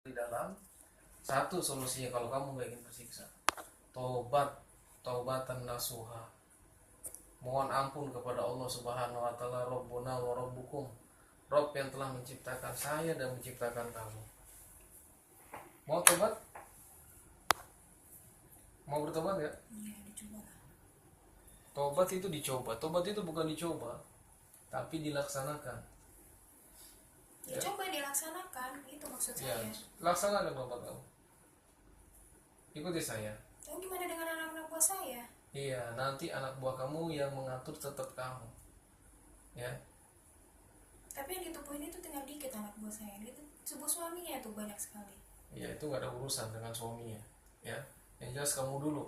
di dalam. Satu solusinya kalau kamu gak ingin tersiksa, taubatan nasuha, mohon ampun kepada Allah Subhanahu wa taala. Rabbuna wa rabbukum, Rabb yang telah menciptakan saya dan menciptakan kamu. Mau tobat? Mau bertobat ya? Iya, dicoba lah. Tobat itu dicoba. Tobat itu bukan dicoba, tapi dilaksanakan. Ya, coba dilaksanakan, itu maksud Ya, saya. laksanakan tobat kamu. Ikuti saya. Tapi gimana dengan anak-anak buah saya? Iya, nanti anak buah kamu yang mengatur tetap kamu. Ya, Tapi yang ditubuhin itu tinggal dikit anak buah saya. Itu sebuah suaminya itu banyak sekali. ya itu gak ada urusan dengan suaminya. Ya, yang jelas kamu dulu.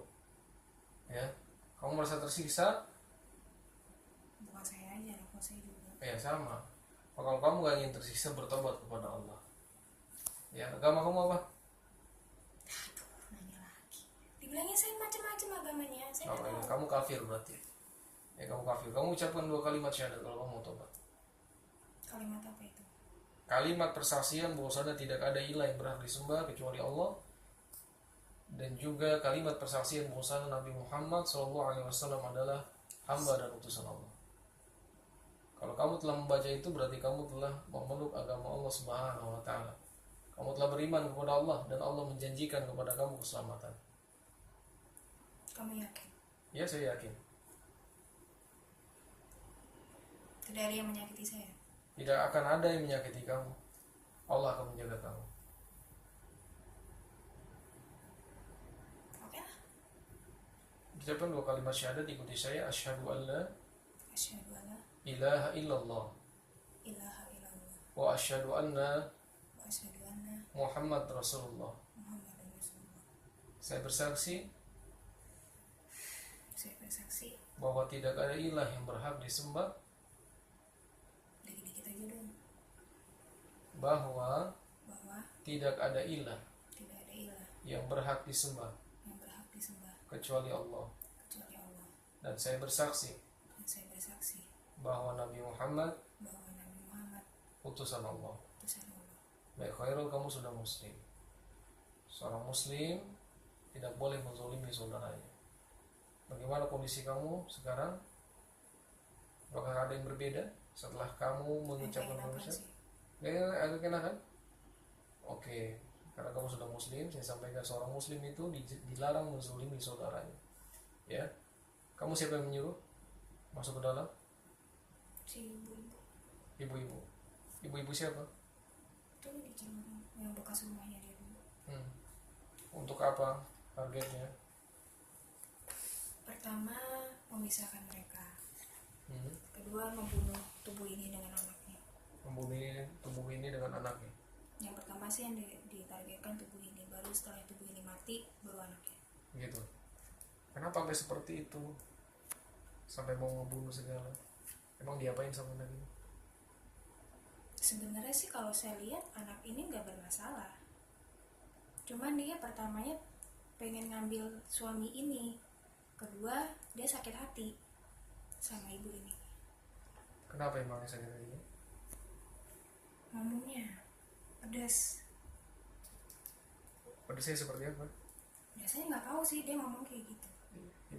Ya, kamu merasa tersiksa, Bukan saya aja, anak buah saya juga. ya sama. Kalau kamu gak ingin tersiksa, bertobat kepada Allah. Ya, agama kamu apa? Aduh, nanya lagi. Dibilangnya saya macam-macam agamanya. Saya Apa nggak ya? tahu. Kamu kafir berarti. Ya, kamu kafir. Kamu ucapkan 2 kalimat syahadat kalau kamu mau tobat. Kalimat apa itu? Kalimat persaksian bahwasanya tidak ada ilah yang berhak disembah kecuali Allah, dan juga kalimat persaksian bahwasanya Nabi Muhammad SAW adalah hamba dan utusan Allah. Kalau kamu telah membaca itu, berarti kamu telah memeluk agama Allah Subhanahu wa taala. Kamu telah beriman kepada Allah dan Allah menjanjikan kepada kamu keselamatan. Kamu yakin? Ya, saya yakin. Tidak ada yang menyakiti saya. Tidak akan ada yang menyakiti kamu. Allah akan menjaga kamu. Oke lah. Ucapkan 2 kalimat syahadat, ikuti saya. Asyhadu an la Asyhadu alla ilaha illallah ilaha illallah wa asyhadu anna wa asyhadu anna Muhammad Rasulullah. Muhammadan Rasulullah. Saya bersaksi Saya bersaksi. bahwa tidak ada ilah yang berhak disembah, Dikit-dikit aja dong. bahwa Bahwa tidak ada ilah tidak ada ilah yang berhak disembah yang berhak disembah kecuali Allah. kecuali Allah. Dan saya bersaksi Dan saya bersaksi bahwa Nabi Muhammad bahwa Nabi Muhammad utusan Allah. utusan Allah. Baik, Khairul, kamu sudah muslim. Seorang muslim tidak boleh menzalimi saudaranya. Bagaimana kondisi kamu sekarang? Apakah ada yang berbeda setelah kamu mengucapkan Enak kalimat? sih. Agak kenakan? Oke, karena kamu sudah muslim, saya sampaikan seorang muslim itu dilarang menzalimi saudaranya. Ya, kamu siapa yang menyuruh masuk ke dalam? Si ibu-ibu Ibu-ibu. Ibu-ibu siapa? itu di Cirebon yang bekas rumahnya dia dulu. Untuk apa targetnya? Pertama, memisahkan mereka. Hmm. Kedua, membunuh tubuh ini dengan anaknya. Membunuh tubuh ini dengan anaknya. Yang pertama sih yang ditargetkan tubuh ini, baru setelah tubuh ini mati baru anaknya. Gitu. Kenapa sampai seperti itu? Sampai mau membunuh segala? Emang diapain sama anak ini? Sebenarnya sih kalau saya lihat anak ini nggak bermasalah. Cuman dia pertamanya pengen ngambil suami ini. Kedua, dia sakit hati sama ibu ini. Kenapa emangnya sakit hati? Ngomongnya pedas. Pedasnya seperti apa? Biasanya nggak tahu sih dia ngomong kayak gitu.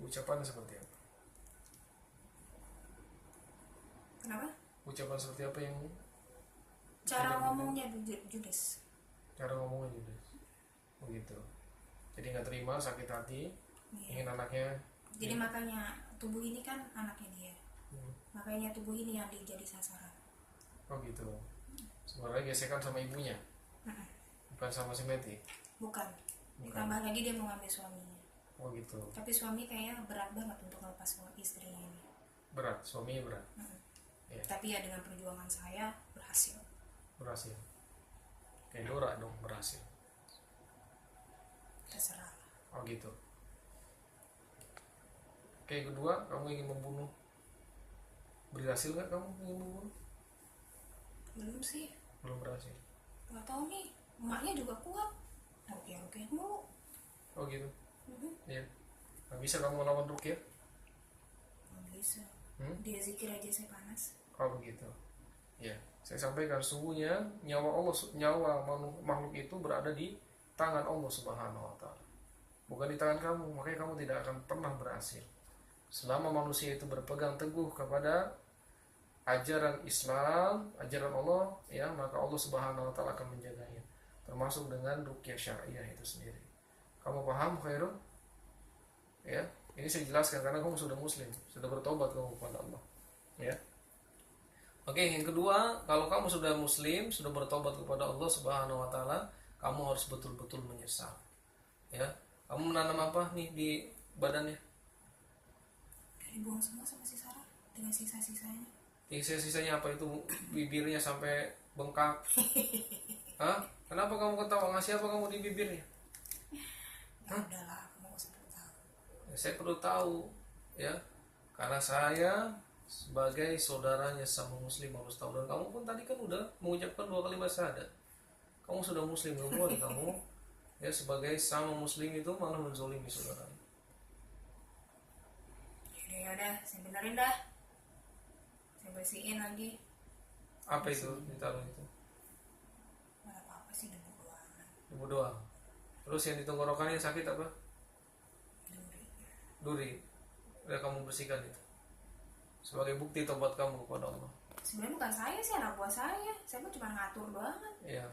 Ucapannya seperti apa? Kenapa? Ucapan seperti apa yang Cara ngomongnya judes. cara ngomongnya juga? Begitu. Jadi nggak terima, sakit hati, ingin Iya. anaknya. Jadi makanya tubuh ini kan anaknya dia. Hmm. Makanya tubuh ini yang jadi sasaran. Oh gitu. Sebenarnya gesekan sama ibunya, bukan sama si Meti. Bukan. Bukan. Ditambah lagi dia mau ngambil suaminya. Oh gitu. Tapi suami kayaknya berat banget untuk melepas istrinya ini. Berat, suaminya berat. Ya, Tapi ya dengan perjuangan saya berhasil. berhasil. Kayak Dora dong, berhasil. Terserah. Oh gitu. Oke, kedua, kamu ingin membunuh. Berhasil nggak kamu ingin membunuh? Belum sih. Belum berhasil. Gak tahu nih. Emaknya juga kuat. Rukiah mulu. Oh gitu. Mhm. Ya. Nggak bisa kamu melawan rukyah? Nggak bisa. Hmm? Dia zikir aja saya panas. Oh begitu. Ya. Saya sampaikan sungguhnya nyawa makhluk itu berada di tangan Allah Subhanahu wa taala. Bukan di tangan kamu, makanya kamu tidak akan pernah berhasil. Selama manusia itu berpegang teguh kepada ajaran Islam, ajaran Allah, ya, maka Allah Subhanahu wa taala akan menjaganya. Termasuk dengan ruqyah syariah itu sendiri. Kamu paham, Khairul? Ya, ini saya jelaskan karena kamu sudah muslim, sudah bertobat kamu kepada Allah. Ya. Oke, yang kedua, kalau kamu sudah muslim, sudah bertobat kepada Allah Subhanahu wa taala, kamu harus betul-betul menyesal. Ya. Kamu menanam apa nih di badannya? Dibuang semua sama si Sarah dengan sisa-sisanya. Sisa-sisanya apa itu? Bibirnya sampai bengkak. Hah? Kenapa kamu ketawa? Ngasih apa kamu di bibirnya? Ya udahlah, kamu gak usah perlu tahu. Ya, saya perlu tahu, ya. Karena saya sebagai saudaranya sama muslim harus tahu, dan kamu pun tadi kan udah mengucapkan 2 kalimat syahadat. Kamu sudah muslim, gak boleh kamu ya sebagai sama muslim itu malah menzolimi saudaranya. Yaudah, saya benerin dah. Saya bersihin lagi. Apa itu ditaruh itu? Mana apa sih, debu doang. Debu doang. Terus yang di tenggorokannya sakit apa? Duri. Udah kamu bersihkan itu sebagai bukti tobat kamu kepada Allah. Sebenarnya bukan saya sih, anak buah saya. Saya cuma ngatur doang. Ya.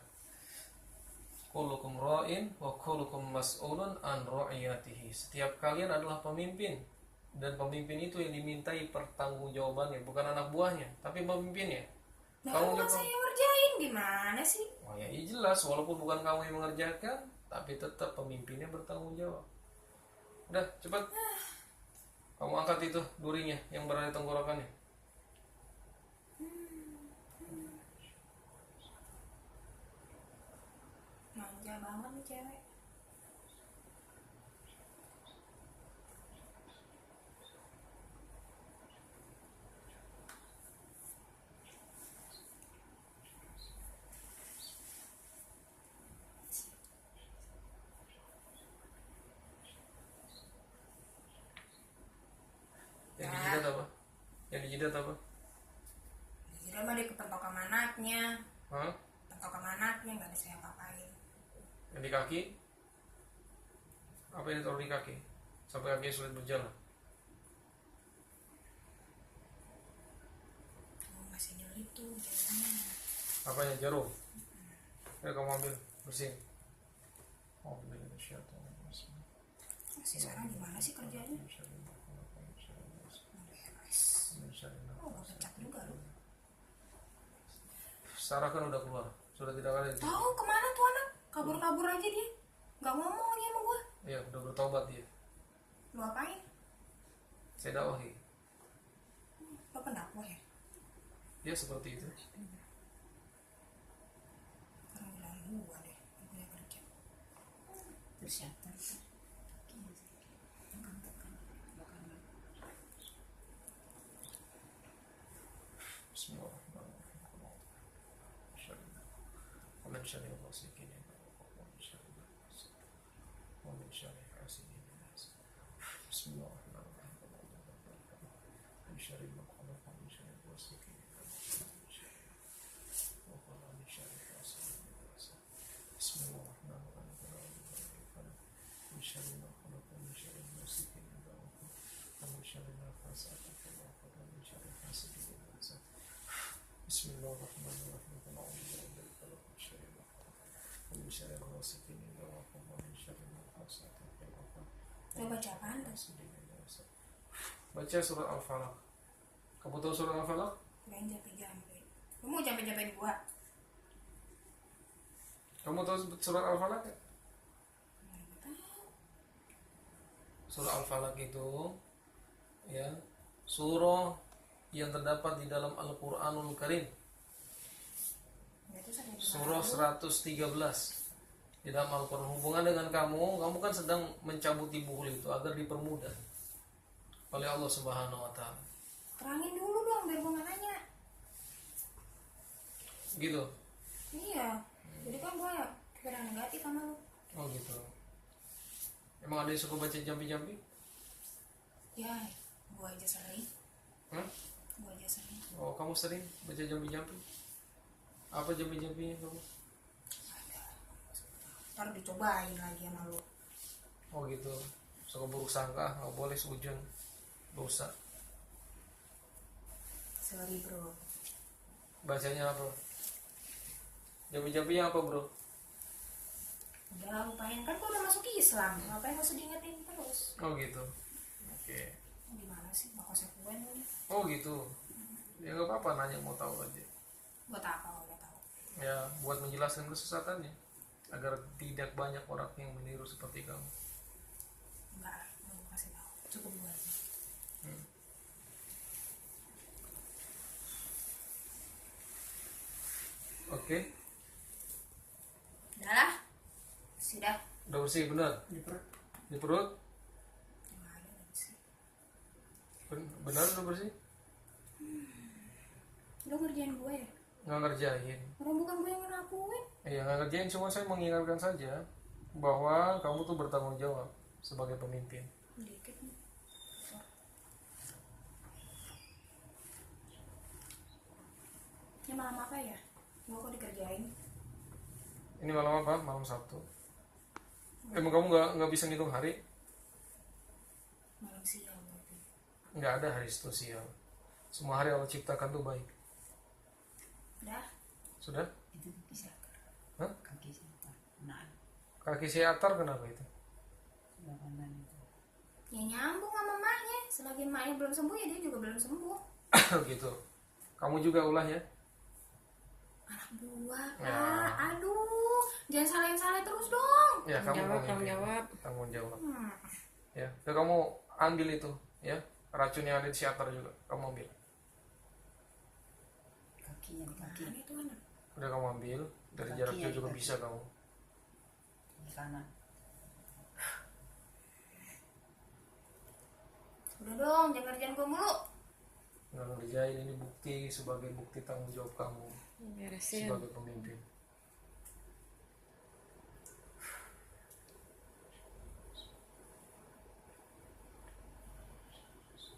Kullukum ra'in wa kullukum mas'ulun an ra'iyatihi. Setiap kalian adalah pemimpin, dan pemimpin itu yang dimintai pertanggungjawabannya, bukan anak buahnya, tapi pemimpinnya. Nah, kamu kan saya yang ngerjain, gimana sih? Oh ya, jelas, walaupun bukan kamu yang mengerjakan, tapi tetap pemimpinnya bertanggung jawab. Udah, cepat. Kamu angkat itu durinya yang berada di tenggorokannya. Manja banget nih cewek. Yang di jidat apa? Yang di jidat apa? Kira mah dia kepentok sama anaknya. Hah? Pentok sama anaknya, gak ada saya apa-apain. Yang di kaki? Apa yang ditaruh di kaki? Sampai kakinya sulit berjalan. Oh, masih nyelip tuh jalannya. Apanya? Jarum? Ya, kamu ambil, bersihin. Oh, Si Sarah gimana sih kerjanya? Oh, gak pecat juga lu. Sarah kan udah keluar, sudah tidak ada di sini. Tahu kemana tuh anak? Kabur-kabur aja dia. Gak ngomong lagi sama gua. Iya, udah bertobat dia. Lu apain? Saya dakwahi. Lo pendakwah ya? Dia seperti itu. Orang bilang gua deh, gak punya kerja. Persiapan. Bismillahirrahmanirrahim. ومن شر غاسق إذا وقب ومن شر النفاثات ومن شر حاسد إذا حسد. بسم الله الرحمن الرحيم. من شر ما خلق ومن شر غاسق إذا وقب ومن شر حاسد إذا حسد. بسم الله الرحمن الرحيم. من شر ما خلق ومن شر غاسق إذا وقب ومن شر النفاثات في العقد ومن شر حاسد إذا حسد. بسم الله الرحمن الرحيم. ومن شر غاسق إذا وقب ومن شر النفاثات في العقد. Lo baca apaan tuh? Baca surat Al-Falaq. Kamu tahu surat Al-Falaq? Kirain jampe-jampe. Lu mau jampe-jampein gua? Kamu tahu surat Al-Falaq ya? Surah Al-Falaq itu ya surah yang terdapat di dalam Al-Qur'anul Karim. Surah 113 di dalam Al-Quran. Hubungan dengan kamu kan sedang mencabuti buhul itu agar dipermudah oleh Allah Subhanahu wa taala. Terangin dulu dong biar gua gak nanya. Gitu. Iya. Jadi kan gua pikiran negatif sama lu. Oh gitu. Emang ada yang suka baca jampi-jampi? Ya, gua aja sering. Hah? Gua aja sering. Oh, kamu sering baca jampi-jampi? Apa jambi-jambinya kamu? Ntar dicobain lagi sama lu. Oh gitu. Suka buruk sangka, nggak boleh sujud, dosa. Sorry bro. Bacanya apa? Jambi-jambinya apa bro? Udah lupain, kan gua udah masuk Islam, ngapain harus diingetin terus? Oh gitu. Oke. Gimana sih, mau konsekuen lu? Oh gitu. Ya nggak apa-apa, nanya mau tahu aja. Buat apa udah tahu? Ya buat menjelaskan kesesatannya agar tidak banyak orang yang meniru seperti kamu. Enggak, mau kasih tahu. Cukup gua aja. Oke. Udah lah. Sudah. Udah bersih benar? Di perut. Di perut? Nggak ada udah sih. Benar udah bersih? Lu ngerjain gue ya? Nggak ngerjain. Orang bukan gue yang ngelakuin. Iya nggak ngerjain, cuma saya mengingatkan saja bahwa kamu tuh bertanggung jawab sebagai pemimpin. Dikit nih. Ini malam apa ya? Gue kok dikerjain? Ini malam apa? Malam Sabtu. Emang kamu nggak bisa ngitung hari? Malam siang berarti. Nggak ada hari spesial. Semua hari Allah ciptakan tuh baik. Udah? Sudah? Itu kaki siatar. Hah? Kaki siatar. Nah, Kaki siatar kenapa itu? sebelah kanan itu. Ya nyambung sama emaknya. Selagi emaknya belum sembuh ya dia juga belum sembuh. Gitu. Kamu juga ulah ya? Anak buah, Ya. Kak. Aduh, jangan salahin-salahin terus dong. Ya kamu Tanggung pemimpin. jawab. Tanggung jawab. Hmm. Ya, kamu ambil itu, ya. Racun yang ada di siatar juga, kamu ambil. Kakinya di kaki. Mana itu anak? Udah kamu ambil, dari Kaki jarak ya, jauh juga kaki. bisa kamu. Di kanan. Udah dong, jangan kerjaan gue mulu. Nggak ngerjain, ini bukti sebagai bukti tanggung jawab kamu Beresin. sebagai pemimpin.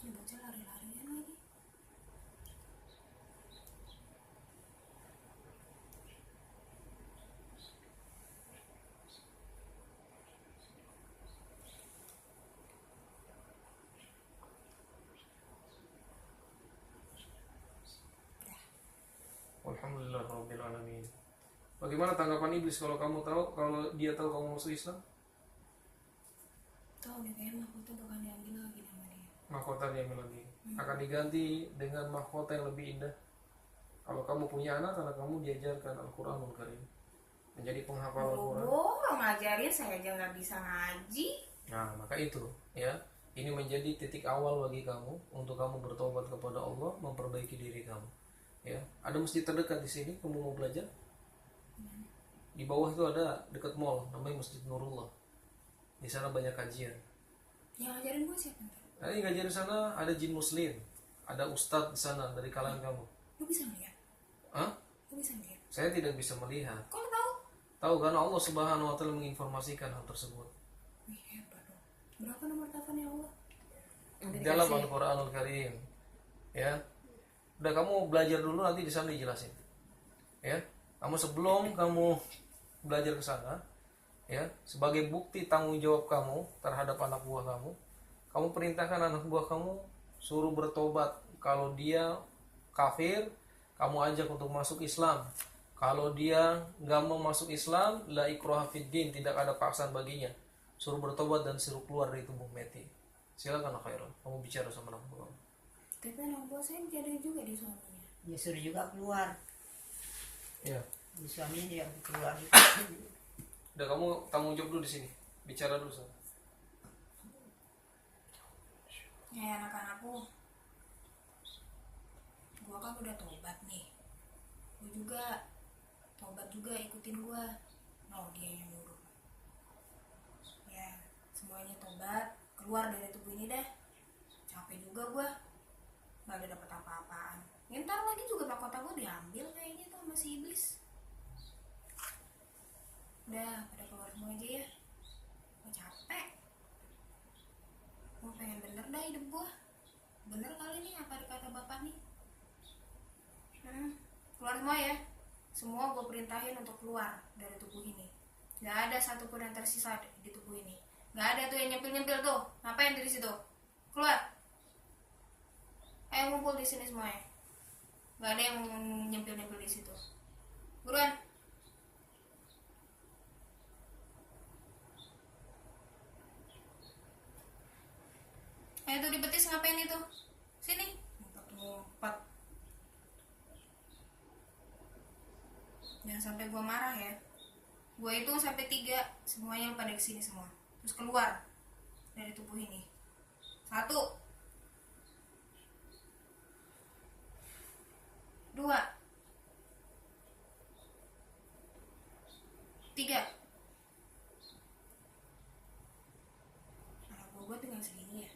Ini bocah lari-larian lagi. Alhamdulillahirrahmanirrahim. Bagaimana tanggapan iblis kalau dia tahu kamu masuk Islam? Tahu nih kayaknya mahkota bakal diambil lagi sama dia. Mahkota dia lagi akan diganti dengan mahkota yang lebih indah. Kalau kamu punya anak kamu diajarkan Al-Quranul Karim, menjadi penghafal Al-Quran. Boro-boro ngajarin saya aja nggak bisa ngaji. Nah, maka itu, ya, ini menjadi titik awal bagi kamu untuk kamu bertobat kepada Allah, memperbaiki diri kamu. Ya, ada masjid terdekat di sini, kamu mau belajar? Di bawah itu ada dekat mall, namanya Masjid Nurullah. Di sana banyak kajian. Yang ngajarin gue siapa ntar? Nah, yang ngajar di sana ada jin muslim, ada ustadz di sana dari kalangan kamu. Lu bisa ngeliat? Hah? Lu bisa ngeliat? Saya tidak bisa melihat. Kok lu tahu? Tahu karena Allah Subhanahu wa taala menginformasikan hal tersebut. Wih hebat dong. Berapa nomor teleponnya Allah? Di dalam Al-Qur'anul Karim. Ya. Udah kamu belajar dulu, nanti di sana dijelasin. Ya. Kamu sebelum kamu belajar ke sana, ya, sebagai bukti tanggung jawab kamu terhadap anak buah kamu perintahkan anak buah kamu suruh bertobat. Kalau dia kafir, kamu ajak untuk masuk Islam. Kalau dia nggak mau masuk Islam, la ikraha fid din, tidak ada paksaan baginya. Suruh bertobat dan suruh keluar dari tubuh Meti. Silakan Khairul, kamu bicara sama anak buah. Tapi anak buah saya jadi juga di suaminya. Dia suruh juga keluar. Ya. Di suaminya dia keluar. Udah kamu tanggung jawab dulu di sini. Bicara dulu sama. Ya anak-anakku, gua kan udah tobat nih. Gua juga tobat juga, ikutin gua. No, dia yang nyuruh. Ya, semuanya tobat, keluar dari tubuh ini dah. Capek juga gua, nggak ada dapet apa-apaan. Ya, ntar lagi juga mahkota gua diambil kayaknya tuh sama si iblis. Udah, pada keluar semua aja ya. Gua capek. Gua pengen bener dah hidup gua. Bener kali nih apa dikata bapak nih. Keluar semua ya. semua gue perintahin untuk keluar dari tubuh ini. Gak ada satupun yang tersisa di tubuh ini. Gak ada tuh yang nyempil-nyempil tuh. Ngapain di situ? Keluar. Ayo ngumpul di sini semuanya. Gak ada yang nyempil-nyempil di situ. Buruan. Ayo tuh dibetis ngapain itu? Sini. Ngumpet. Jangan sampai gue marah ya. Gue hitung sampai 3, semuanya pada kesini semua. Terus keluar dari tubuh ini. 1, 2, 3. Anak gue tinggal segini ya.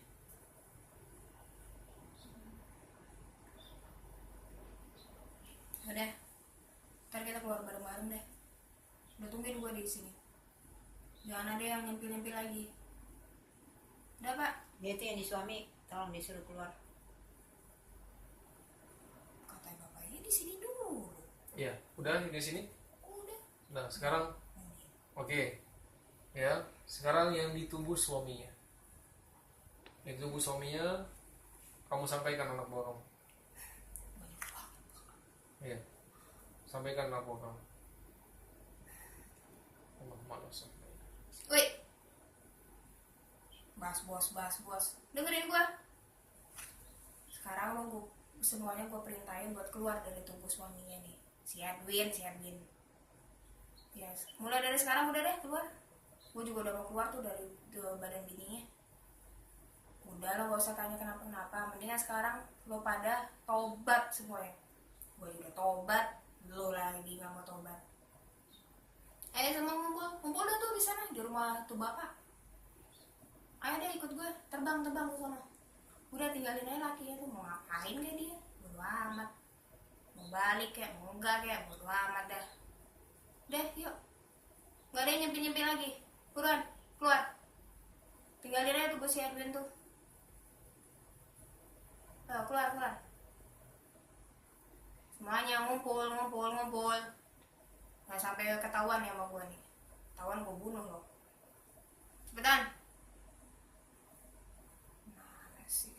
Udah, ntar kita keluar bareng-bareng deh. Udah tungguin gue di sini. Jangan ada yang nyempil-nyempil lagi. Udah pak. Dia itu yang di suami, tolong disuruh keluar. Katanya bapaknya di sini dulu. Iya, udah di sini. Udah. Nah, sekarang oke. Ya, sekarang yang di tubuh suaminya. Yang di tubuh suaminya kamu sampaikan anak buah kamu. Iya. Sampaikan anak buah kamu. Allah malas. Woi. Bas. Dengerin gua. Sekarang lo gua semuanya gua perintahin buat keluar dari tubuh suaminya nih. Si Edwin. Ya, mulai dari sekarang udah deh keluar. Gua juga udah mau keluar tuh dari badan bininya. Udah lo gak usah tanya kenapa-kenapa. Mendingan sekarang lo pada tobat semuanya. Gue udah tobat, lo lagi gak mau tobat. Ayo semua ngumpul dah tuh di sana di rumah tuh bapak. Ayo deh ikut gue, terbang ke sana. Udah tinggalin aja lakinya tuh, mau ngapain kayak dia? Bodo amat. Mau balik kayak, mau enggak kayak, bodo amat dah. Deh yuk, gak ada yang nyempil-nyempil lagi. Buruan, keluar. Tinggalin aja tuh gue si Edwin tuh. Ayo keluar. Semuanya ngumpul. Nggak sampai ketahuan ya sama gue nih. Ketahuan gue bunuh lo. Cepetan. Mana sih?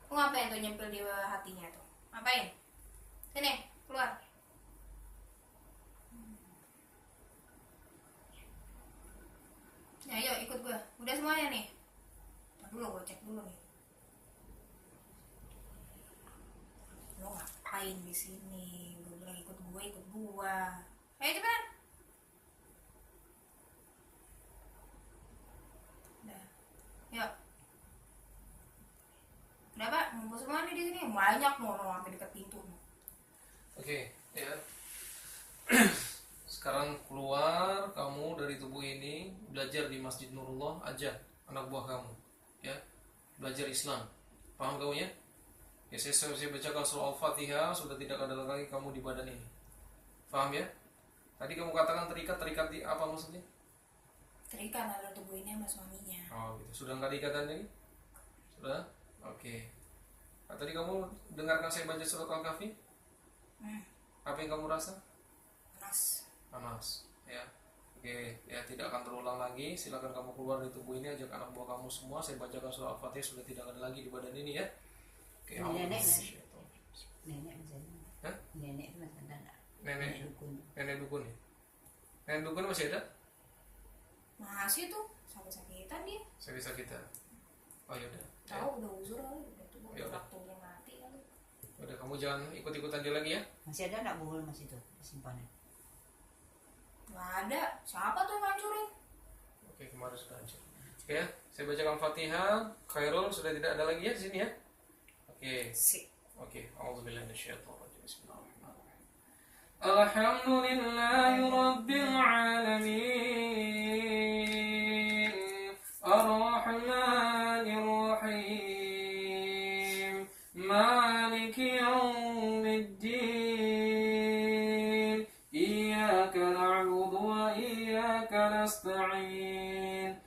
Lu ngapain tuh nyempil di hatinya tuh? Ngapain? Sini, keluar. Ayo ikut gue. Udah semuanya nih. Ntar dulu gue cek dulu nih. Lo ngapain di sini? Gue bilang ikut gua. Ayo cepetan. Udah. Yuk. Udah pak, ngumpul semua nih di sini. Banyak mau sampai dekat pintu. Oke, ya. Sekarang keluar kamu dari tubuh ini, belajar di Masjid Nurullah aja anak buah kamu, ya. Belajar Islam. Paham kamu ya? Ya, saya bacakan surah Al-Fatihah, sudah tidak ada lagi kamu di badan ini. Paham ya? Tadi kamu katakan terikat di apa maksudnya? Terikat ada tubuh ini sama suaminya. Oh gitu. Sudah nggak diikatan lagi? Sudah? Oke. Nah, tadi kamu dengarkan saya baca surat Al-Kahfi? Apa yang kamu rasa? Panas. Ya. Oke, ya tidak akan terulang lagi. Silakan kamu keluar dari tubuh ini, ajak anak buah kamu semua. Saya bacakan surah Al-Fatihah, sudah tidak ada lagi di badan ini ya. Oke, Nenek masih ada. Hah? Nenek masih ada nggak? Nenek dukun. Nenek dukun ya? Nenek dukun masih ada? Masih tuh, sakit-sakitan dia. Sakit-sakitan. Oh ya udah. Tahu udah uzur kali, udah tua, Ya udah. waktunya mati kali. Udah, kamu jangan ikut-ikutan dia lagi ya. Masih ada nggak buhul masih tuh simpanan? Nggak ada. Siapa tuh yang ngancurin? Oke, kemarin sudah hancur. Oke ya, saya bacakan Fatihah. Khairul sudah tidak ada lagi ya di sini ya. Oke. Oke, auzubillahi minasyaitonir rajim. Bismillahirrahmanirrahim. Alhamdulillahi rabbil alamin. Ar-Rahmanir Rahim. Maliki yaumiddin. Iyyaka na'budu wa iyyaka nasta'in.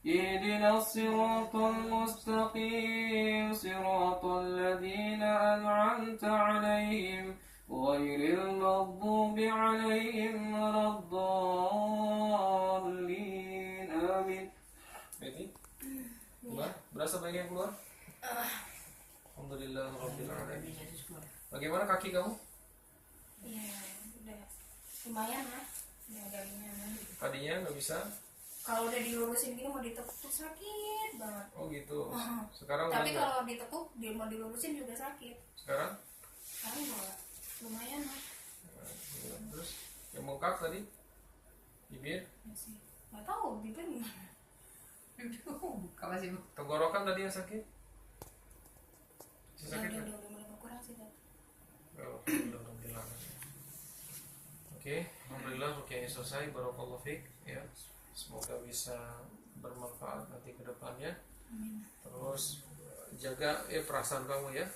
اهدنا الصراط المستقيم صراط الذين أنعمت عليهم ولا الضالين آمين. Jadi, berasa banyak yang keluar? Alhamdulillah Rabbil Alamin. Bagaimana kaki kamu? Iya, udah lumayan lah. Udah agak ringan. Tadinya nggak bisa? Kalau udah dilurusin gini mau ditekuk sakit banget. Oh gitu. Sekarang Tapi udah kalau ditekuk, dia mau dilurusin juga sakit. sekarang? Sekarang enggak. Lumayan lah. Terus yang bengkak tadi? Bibir? Masih. Nggak tahu bibir gimana. Buka masih buka. Tenggorokan tadi yang sakit? Masih Ya, sakit kan? udah mulai berkurang sih, Dok. Alhamdulillah Rabbil Alamin. Oke, alhamdulillah rukyahnya selesai. Barakallahu fiik ya. Semoga bisa bermanfaat nanti ke depannya. Amin. Terus jaga perasaan kamu ya.